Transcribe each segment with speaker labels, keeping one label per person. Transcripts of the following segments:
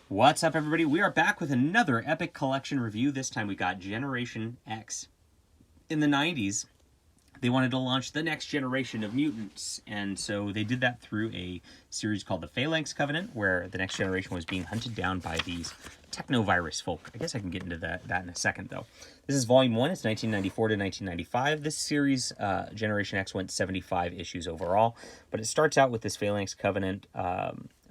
Speaker 1: What's up, everybody? We are back with another epic collection review. This time we got Generation X. In the 90s, they wanted to launch the next generation of mutants, and so they did that through a series called the Phalanx Covenant, where the next generation was being hunted down by these technovirus folk. I guess I can get into that in a second, though. This is Volume 1. It's 1994 to 1995. This series, Generation X, went 75 issues overall, but it starts out with this Phalanx Covenant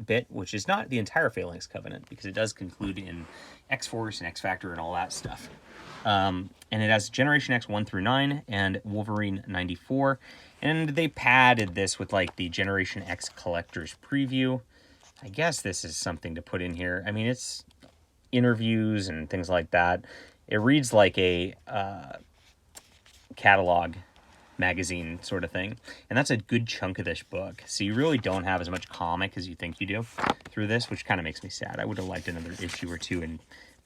Speaker 1: bit, which is not the entire Phalanx Covenant, because it does conclude in X-Force and X-Factor and all that stuff. And it has Generation X 1 through 9 and Wolverine 94. And they padded this with like the Generation X Collector's Preview. I guess this is something to put in here. I mean, it's interviews and things like that. It reads like a catalog magazine sort of thing. And that's a good chunk of this book. So you really don't have as much comic as you think you do through this, which kind of makes me sad. I would have liked another issue or two and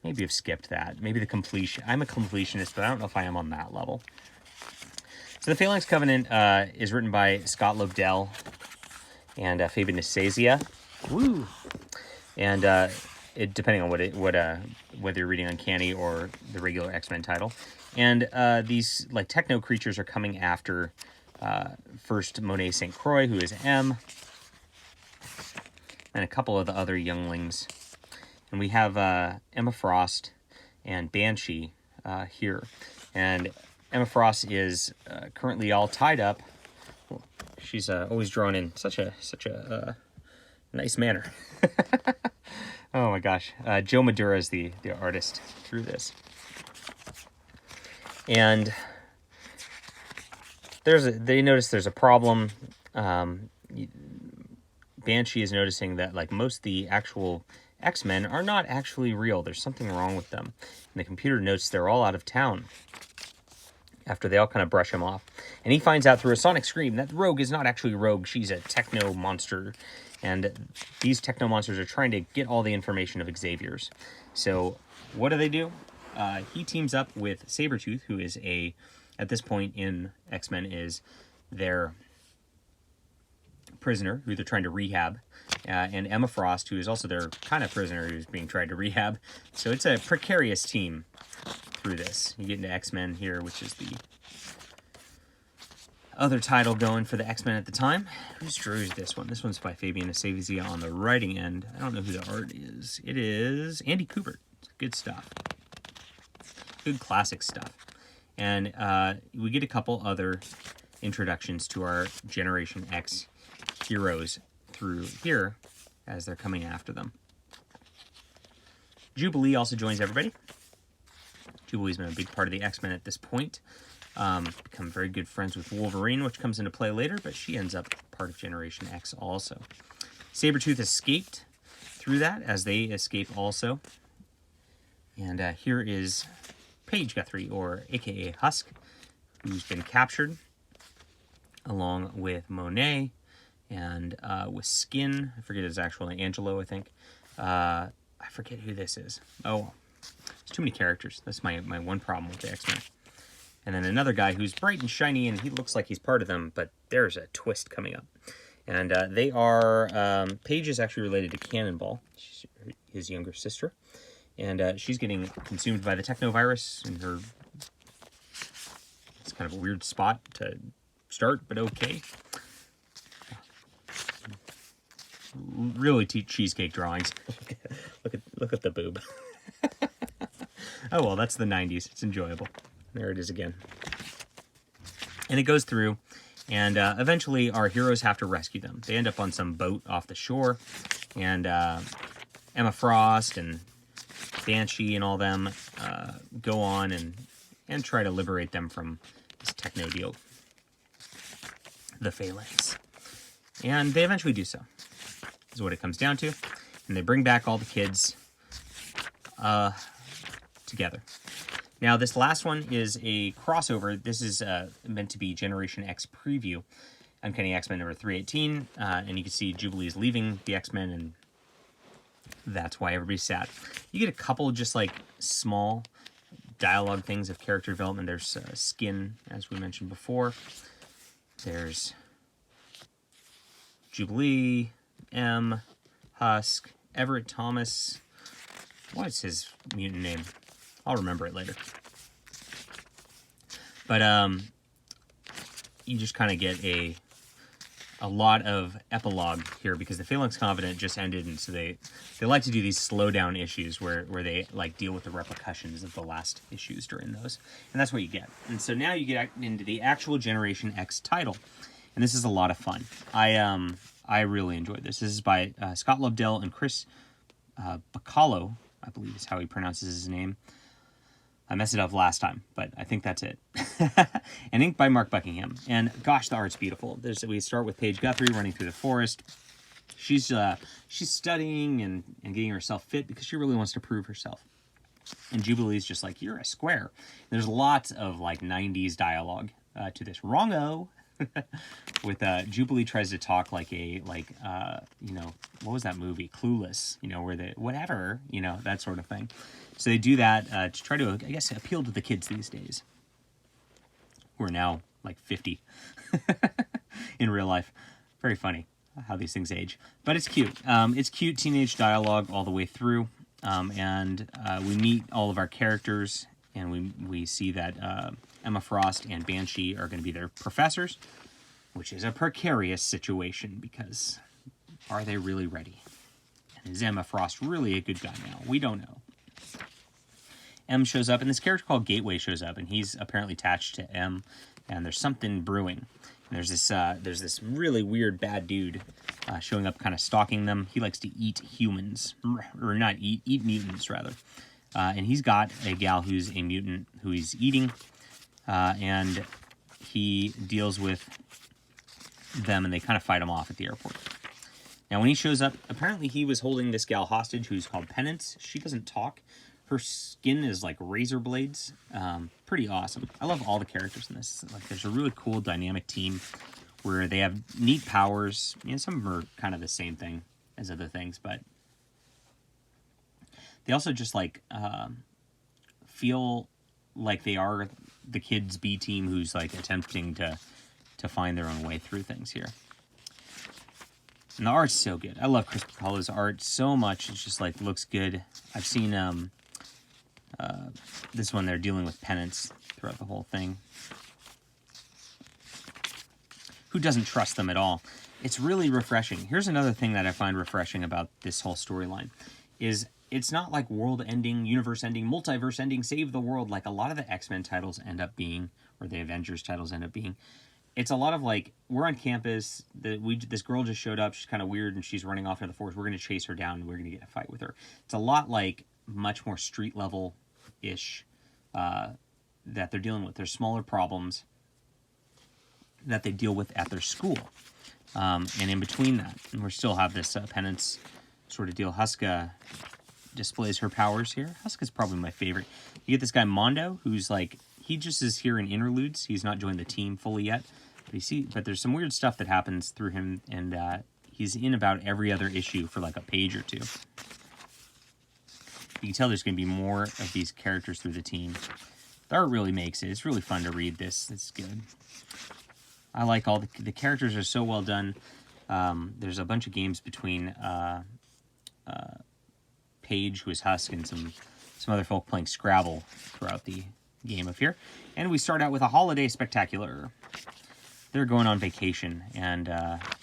Speaker 1: maybe have skipped that. Maybe the completion. I'm a completionist, but I don't know if I am on that level. So the Phalanx Covenant is written by Scott Lobdell and Fabian Nicieza. Woo! And it depending on whether you're reading Uncanny or the regular X-Men title. And these like techno creatures are coming after first Monet St. Croix, who is M, and a couple of the other younglings. And we have Emma Frost and Banshee here. And Emma Frost is currently all tied up. She's always drawn in such a nice manner. Oh my gosh. Joe Madura is the artist through this. And they notice there's a problem. Banshee is noticing that like most of the actual X-Men are not actually real. There's something wrong with them. And the computer notes they're all out of town after they all kind of brush him off. And he finds out through a sonic scream that Rogue is not actually Rogue. She's a techno monster. And these techno monsters are trying to get all the information of Xavier's. So what do? He teams up with Sabretooth, who is at this point in X-Men, is their prisoner, who they're trying to rehab, and Emma Frost, who is also their kind of prisoner who's being tried to rehab. So it's a precarious team through this. You get into X-Men here, which is the other title going for the X-Men at the time. Who's drew this one? This one's by Fabian Nicieza on the writing end. I don't know who the art is. It is Andy Kubert. Good stuff. Good classic stuff. And we get a couple other introductions to our Generation X heroes through here as they're coming after them. Jubilee also joins everybody. Jubilee's been a big part of the X-Men at this point. Become very good friends with Wolverine, which comes into play later, but she ends up part of Generation X also. Sabretooth escaped through that, as they escape also. And here is Paige Guthrie, or aka Husk, who's been captured, along with Monet and with Skin. I forget his actual name. Angelo, I think. I forget who this is. Oh, there's too many characters. That's my one problem with the X-Men. And then another guy who's bright and shiny, and he looks like he's part of them, but there's a twist coming up. And they are... Paige is actually related to Cannonball. She's his younger sister. And she's getting consumed by the technovirus in her... It's kind of a weird spot to start, but okay. Really cheesecake drawings. look at the boob. Oh well, that's the 90s. It's enjoyable. There it is again. And it goes through, and eventually our heroes have to rescue them. They end up on some boat off the shore, and Emma Frost and Banshee and all them go on and try to liberate them from this techno deal, the Phalanx. And they eventually do so. This is what it comes down to. And they bring back all the kids together. Now, this last one is a crossover. This is meant to be Generation X preview. Uncanny X-Men number 318. And you can see Jubilee's leaving the X-Men, and that's why everybody's sad. You get a couple just like small dialogue things of character development. There's Skin, as we mentioned before. There's Jubilee, M, Husk, Everett Thomas, What is his mutant name? I'll remember it later. But you just kind of get a lot of epilogue here because the Phalanx Covenant just ended, and so they like to do these slow down issues where they like deal with the repercussions of the last issues during those, and that's what you get. And so now you get into the actual Generation X title, and this is a lot of fun. I really enjoyed this. This is by Scott Lobdell and Chris Bacallo, I believe is how he pronounces his name. I messed it up last time, but I think that's it. And inked by Mark Buckingham. And gosh, the art's beautiful. We start with Paige Guthrie running through the forest. She's studying and getting herself fit because she really wants to prove herself. And Jubilee's just like, you're a square. There's lots of like 90s dialogue to this. Wrong-o. With Jubilee tries to talk like you know, what was that movie? Clueless, you know, where they, whatever, you know, that sort of thing. So they do that to try to, I guess, appeal to the kids these days, who are now like 50 in real life. Very funny how these things age, but it's cute. It's cute teenage dialogue all the way through, and we meet all of our characters, and we see that Emma Frost and Banshee are going to be their professors, which is a precarious situation because are they really ready? And is Emma Frost really a good guy now? We don't know. M shows up, and this character called Gateway shows up, and he's apparently attached to M, and there's something brewing. And there's this really weird bad dude showing up, kind of stalking them. He likes to eat humans, or not eat mutants rather. And he's got a gal who's a mutant who he's eating, and he deals with them, and they kind of fight him off at the airport. Now, when he shows up, apparently he was holding this gal hostage who's called Penance. She doesn't talk. Her skin is like razor blades. Pretty awesome. I love all the characters in this. Like, there's a really cool dynamic team where they have neat powers. You know, some of them are kind of the same thing as other things, but they also just like feel like they are the kids' B team who's like attempting to find their own way through things here. And the art's so good. I love Chris Bacallo's art so much. It's just like looks good. I've seen this one, they're dealing with Penance throughout the whole thing. Who doesn't trust them at all? It's really refreshing. Here's another thing that I find refreshing about this whole storyline is it's not like world-ending, universe-ending, multiverse-ending, save the world like a lot of the X-Men titles end up being, or the Avengers titles end up being. It's a lot of like, we're on campus, this girl just showed up, she's kind of weird, and she's running off into the forest. We're going to chase her down, and we're going to get in a fight with her. It's a lot like much more street-level-ish that they're dealing with. There's smaller problems that they deal with at their school. And in between that, and we still have this Penance sort of deal. Huska displays her powers here. Huska's probably my favorite. You get this guy Mondo, who's like, he just is here in interludes. He's not joined the team fully yet. But there's some weird stuff that happens through him, and he's in about every other issue for like a page or two. You can tell there's going to be more of these characters through the team. The art really makes it. It's really fun to read this. It's good. I like all the characters are so well done. There's a bunch of games between Paige, who is Husk, and some other folk playing Scrabble throughout the game of here. And we start out with a holiday spectacular. They're going on vacation, and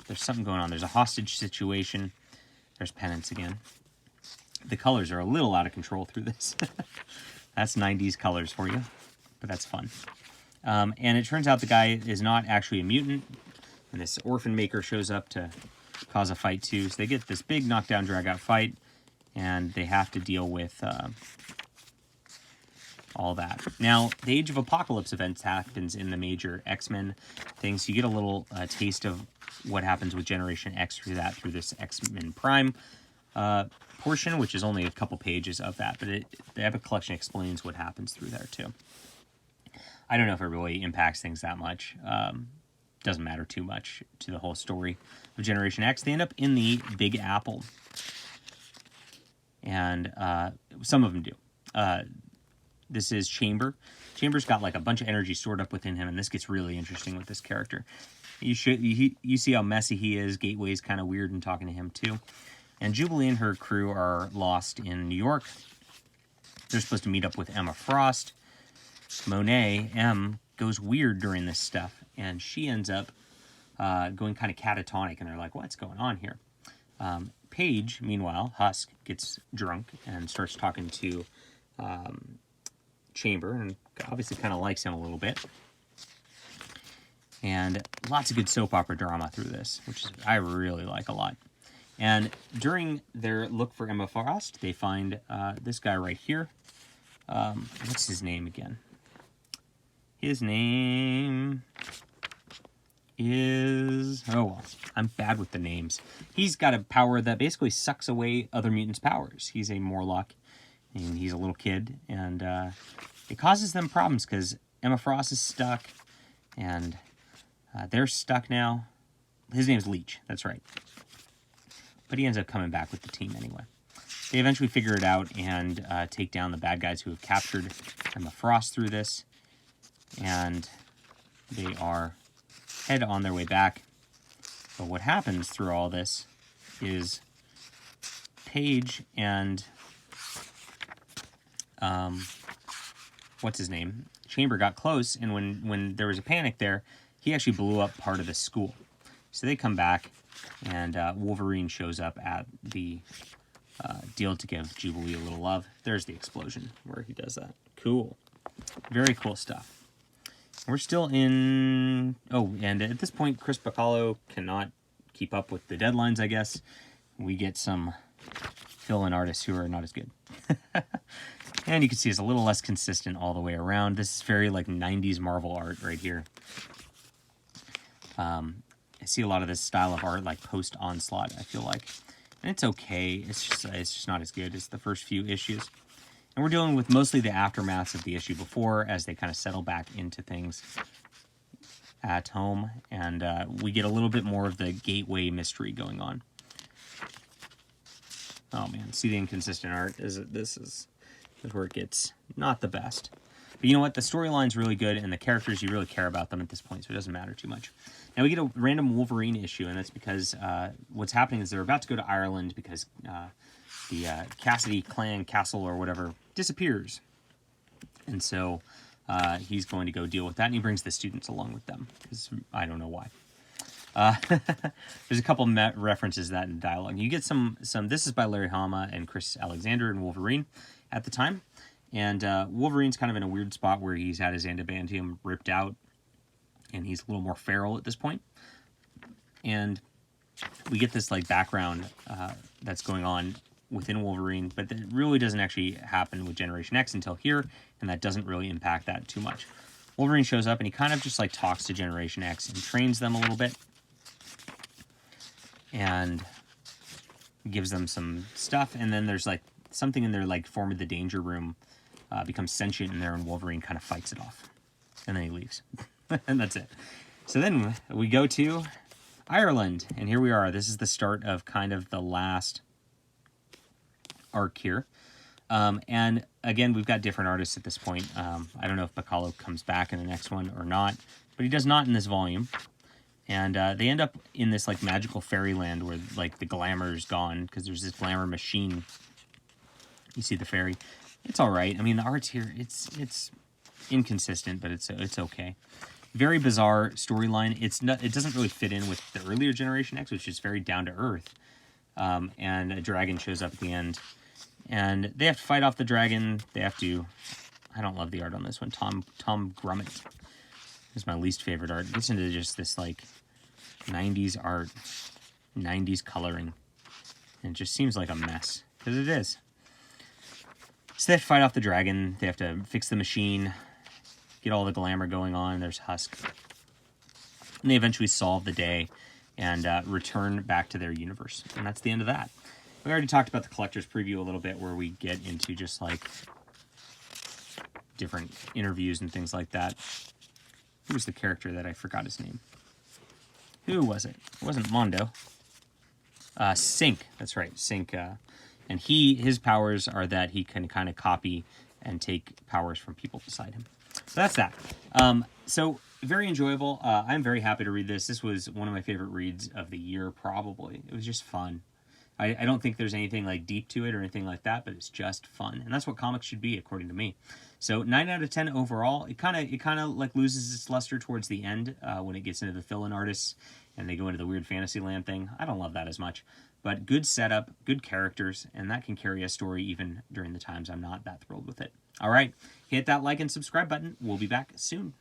Speaker 1: there's something going on. There's a hostage situation. There's Penance again. The colors are a little out of control through this. That's 90s colors for you, but that's fun. And it turns out the guy is not actually a mutant, and this orphan maker shows up to cause a fight too. So they get this big knockdown, drag-out fight, and they have to deal with all that. Now, the Age of Apocalypse events happens in the major X-Men things. So you get a little taste of what happens with Generation X through this XMen Prime portion, which is only a couple pages of that, but the Epic Collection explains what happens through there too. I don't know if it really impacts things that much. Doesn't matter too much to the whole story of Generation X. They end up in the Big Apple. And some of them do. This is Chamber. Chamber's got like a bunch of energy stored up within him, and this gets really interesting with this character. You see how messy he is. Gateway's kind of weird and talking to him too. And Jubilee and her crew are lost in New York, They're supposed to meet up with Emma Frost. Monet, M, goes weird during this stuff, and she ends up going kind of catatonic, and they're like, what's going on here? Paige, meanwhile, Husk, gets drunk and starts talking to Chamber, and obviously kind of likes him a little bit. And lots of good soap opera drama through this, which I really like a lot. And during their look for Emma Frost, they find this guy right here. What's his name again? His name is... oh, well, I'm bad with the names. He's got a power that basically sucks away other mutants' powers. He's a Morlock, and he's a little kid, and it causes them problems because Emma Frost is stuck, and they're stuck now. His name's Leech, that's right. But he ends up coming back with the team anyway. They eventually figure it out and take down the bad guys who have captured Emma Frost through this. And they are head on their way back. But what happens through all this is Paige and what's his name? Chamber got close, and when there was a panic there, he actually blew up part of the school. So they come back, and Wolverine shows up at the deal to give Jubilee a little love. There's the explosion where he does that. Cool. Very cool stuff. We're still in... oh, and at this point, Chris Bacalo cannot keep up with the deadlines, I guess. We get some fill-in artists who are not as good. And you can see it's a little less consistent all the way around. This is very, like, 90s Marvel art right here. I see a lot of this style of art, like, post-Onslaught, I feel like. And it's okay. It's just not as good as the first few issues. And we're dealing with mostly the aftermaths of the issue before as they kind of settle back into things at home. And we get a little bit more of the gateway mystery going on. Oh, man. See the inconsistent art? This is where it gets not the best. But you know what? The storyline's really good, and the characters, you really care about them at this point, so it doesn't matter too much. Now we get a random Wolverine issue, and that's because what's happening is they're about to go to Ireland because the Cassidy clan castle or whatever disappears. And so he's going to go deal with that, and he brings the students along with them, because I don't know why. There's a couple references to that in dialogue. You get some. This is by Larry Hama and Chris Alexander and Wolverine at the time. And Wolverine's kind of in a weird spot where he's had his adamantium ripped out, and he's a little more feral at this point. And we get this like background that's going on within Wolverine, but that really doesn't actually happen with Generation X until here, and that doesn't really impact that too much. Wolverine shows up, and he kind of just like talks to Generation X and trains them a little bit, and gives them some stuff, and then there's like something in their like form of the danger room becomes sentient in there, and Wolverine kind of fights it off. And then he leaves. And that's it. So then we go to Ireland, and here we are. This is the start of kind of the last arc here. And again, we've got different artists at this point. I don't know if Bacalo comes back in the next one or not, but he does not in this volume. And they end up in this like magical fairyland where like the glamour is gone because there's this glamour machine. You see the fairy. It's all right. I mean, the art's here, it's inconsistent, but it's okay. Very bizarre storyline. It doesn't really fit in with the earlier Generation X, which is very down to earth. And a dragon shows up at the end, and they have to fight off the dragon. They have to. I don't love the art on this one. Tom Grummett is my least favorite art. It gets into just this like 90s art, 90s coloring, and it just seems like a mess because it is. So they have to fight off the dragon. They have to fix the machine, get all the glamour going on. There's Husk. And they eventually solve the day and return back to their universe. And that's the end of that. We already talked about the collector's preview a little bit, where we get into just like different interviews and things like that. Who was the character that I forgot his name? Who was it? It wasn't Mondo. Sync. That's right. Sync. And his powers are that he can kind of copy and take powers from people beside him. So that's that. So very enjoyable. I'm very happy to read this. This was one of my favorite reads of the year, probably. It was just fun. I don't think there's anything like deep to it or anything like that, but it's just fun, and that's what comics should be, according to me. So 9 out of 10 overall. It kind of like loses its luster towards the end when it gets into the fill-in artists and they go into the weird fantasy land thing. I don't love that as much, but good setup, good characters, and that can carry a story even during the times I'm not that thrilled with it. All right, hit that like and subscribe button. We'll be back soon.